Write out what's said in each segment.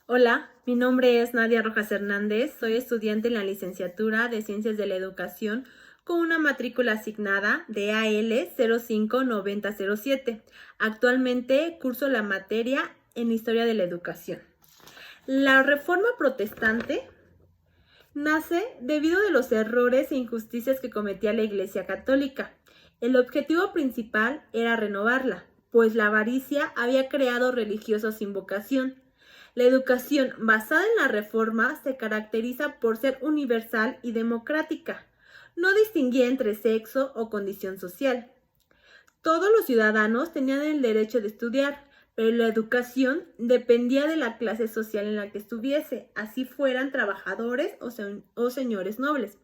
Hola, mi nombre es Nadia Rojas Hernández, soy estudiante en la licenciatura de Ciencias de la Educación con una matrícula asignada de AL 059007. Actualmente curso la materia en Historia de la Educación. La Reforma Protestante nace debido a los errores e injusticias que cometía la Iglesia Católica. El objetivo principal era renovarla, pues la avaricia había creado religiosos sin vocación. La educación basada en la Reforma se caracteriza por ser universal y democrática. No distinguía entre sexo o condición social. Todos los ciudadanos tenían el derecho de estudiar, pero la educación dependía de la clase social en la que estuviese, así fueran trabajadores o señores nobles.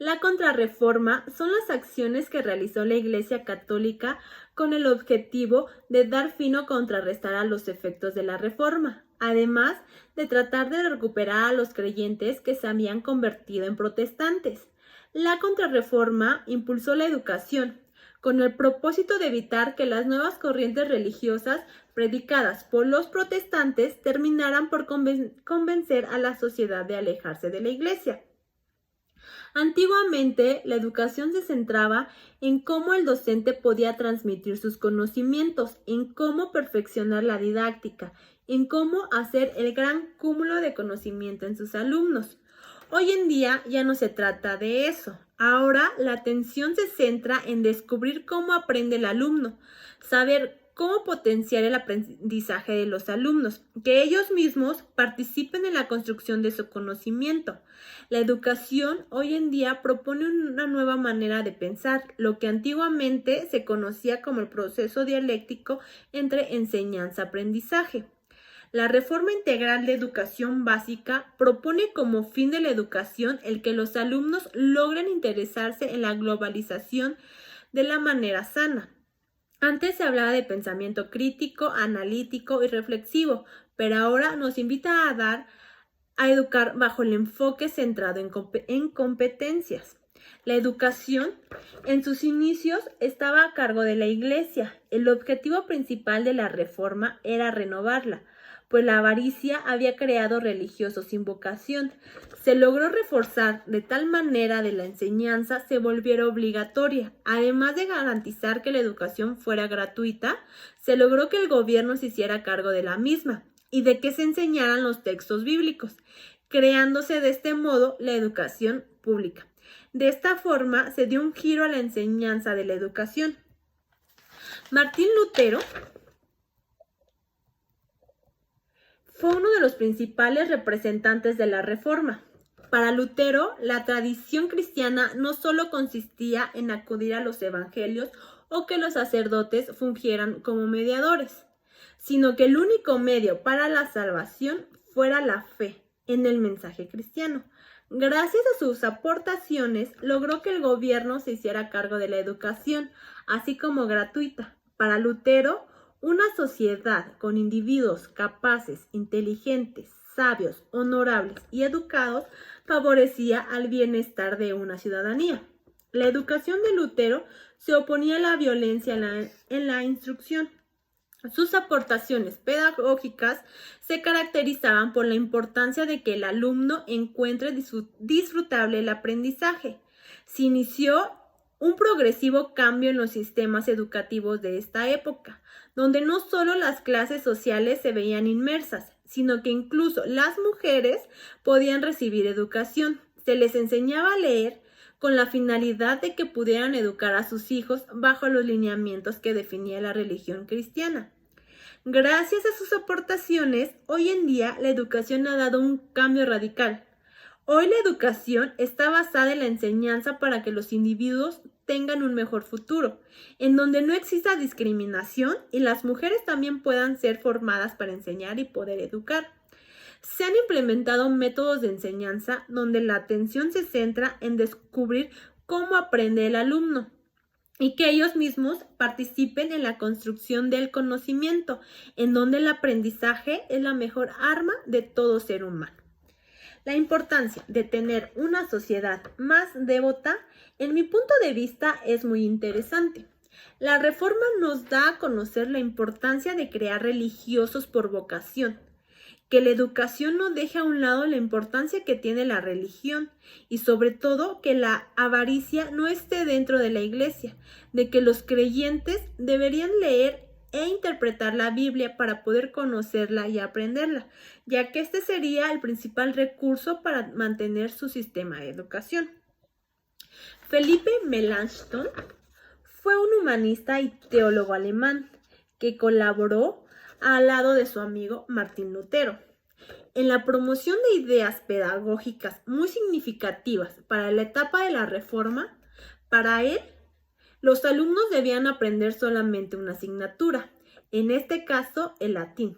La contrarreforma son las acciones que realizó la Iglesia Católica con el objetivo de dar fin o contrarrestar a los efectos de la reforma, además de tratar de recuperar a los creyentes que se habían convertido en protestantes. La contrarreforma impulsó la educación, con el propósito de evitar que las nuevas corrientes religiosas predicadas por los protestantes terminaran por convencer a la sociedad de alejarse de la Iglesia. Antiguamente, la educación se centraba en cómo el docente podía transmitir sus conocimientos, en cómo perfeccionar la didáctica, en cómo hacer el gran cúmulo de conocimiento en sus alumnos. Hoy en día ya no se trata de eso. Ahora la atención se centra en descubrir cómo aprende el alumno, saber cómo potenciar el aprendizaje de los alumnos, que ellos mismos participen en la construcción de su conocimiento. La educación hoy en día propone una nueva manera de pensar, lo que antiguamente se conocía como el proceso dialéctico entre enseñanza-aprendizaje. La Reforma Integral de Educación Básica propone como fin de la educación el que los alumnos logren interesarse en la globalización de la manera sana. Antes se hablaba de pensamiento crítico, analítico y reflexivo, pero ahora nos invita a educar bajo el enfoque centrado en competencias. La educación, en sus inicios, estaba a cargo de la Iglesia. El objetivo principal de la reforma era renovarla, pues la avaricia había creado religiosos sin vocación. Se logró reforzar de tal manera que la enseñanza se volviera obligatoria. Además de garantizar que la educación fuera gratuita, se logró que el gobierno se hiciera cargo de la misma y de que se enseñaran los textos bíblicos, creándose de este modo la educación pública. De esta forma se dio un giro a la enseñanza de la educación. Martín Lutero fue uno de los principales representantes de la Reforma. Para Lutero, la tradición cristiana no solo consistía en acudir a los evangelios o que los sacerdotes fungieran como mediadores, sino que el único medio para la salvación fuera la fe en el mensaje cristiano. Gracias a sus aportaciones, logró que el gobierno se hiciera cargo de la educación, así como gratuita. Para Lutero, una sociedad con individuos capaces, inteligentes, sabios, honorables y educados favorecía al bienestar de una ciudadanía. La educación de Lutero se oponía a la violencia en la instrucción. Sus aportaciones pedagógicas se caracterizaban por la importancia de que el alumno encuentre disfrutable el aprendizaje. Se inició un progresivo cambio en los sistemas educativos de esta época, donde no solo las clases sociales se veían inmersas, sino que incluso las mujeres podían recibir educación. Se les enseñaba a leer con la finalidad de que pudieran educar a sus hijos bajo los lineamientos que definía la religión cristiana. Gracias a sus aportaciones, hoy en día la educación ha dado un cambio radical. Hoy la educación está basada en la enseñanza para que los individuos tengan un mejor futuro, en donde no exista discriminación y las mujeres también puedan ser formadas para enseñar y poder educar. Se han implementado métodos de enseñanza donde la atención se centra en descubrir cómo aprende el alumno y que ellos mismos participen en la construcción del conocimiento, en donde el aprendizaje es la mejor arma de todo ser humano. La importancia de tener una sociedad más devota, en mi punto de vista, es muy interesante. La reforma nos da a conocer la importancia de crear religiosos por vocación, que la educación no deje a un lado la importancia que tiene la religión y sobre todo que la avaricia no esté dentro de la iglesia, de que los creyentes deberían leer e interpretar la Biblia para poder conocerla y aprenderla, ya que este sería el principal recurso para mantener su sistema de educación. Felipe Melanchthon fue un humanista y teólogo alemán que colaboró al lado de su amigo Martín Lutero en la promoción de ideas pedagógicas muy significativas para la etapa de la Reforma. Para él, los alumnos debían aprender solamente una asignatura, en este caso el latín.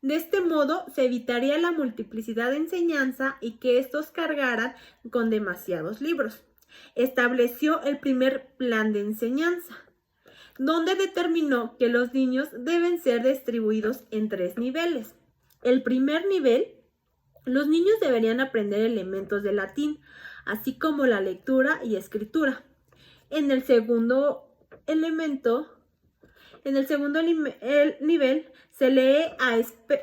De este modo se evitaría la multiplicidad de enseñanza y que estos cargaran con demasiados libros. Estableció el primer plan de enseñanza, donde determinó que los niños deben ser distribuidos en 3 niveles. El primer nivel, los niños deberían aprender elementos de latín, así como la lectura y escritura. En el segundo nivel se lee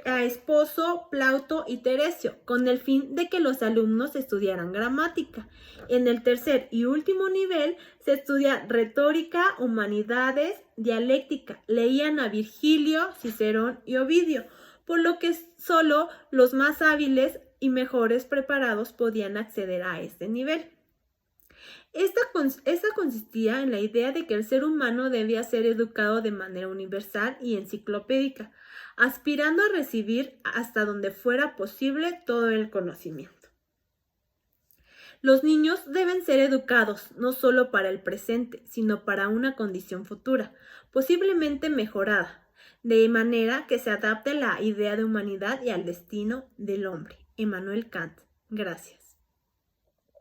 a Esposo, Plauto y Teresio, con el fin de que los alumnos estudiaran gramática. En el tercer y último nivel se estudia retórica, humanidades, dialéctica. Leían a Virgilio, Cicerón y Ovidio, por lo que solo los más hábiles y mejores preparados podían acceder a este nivel. Esta consistía en la idea de que el ser humano debía ser educado de manera universal y enciclopédica, aspirando a recibir hasta donde fuera posible todo el conocimiento. Los niños deben ser educados no solo para el presente, sino para una condición futura, posiblemente mejorada, de manera que se adapte a la idea de humanidad y al destino del hombre. Immanuel Kant. Gracias.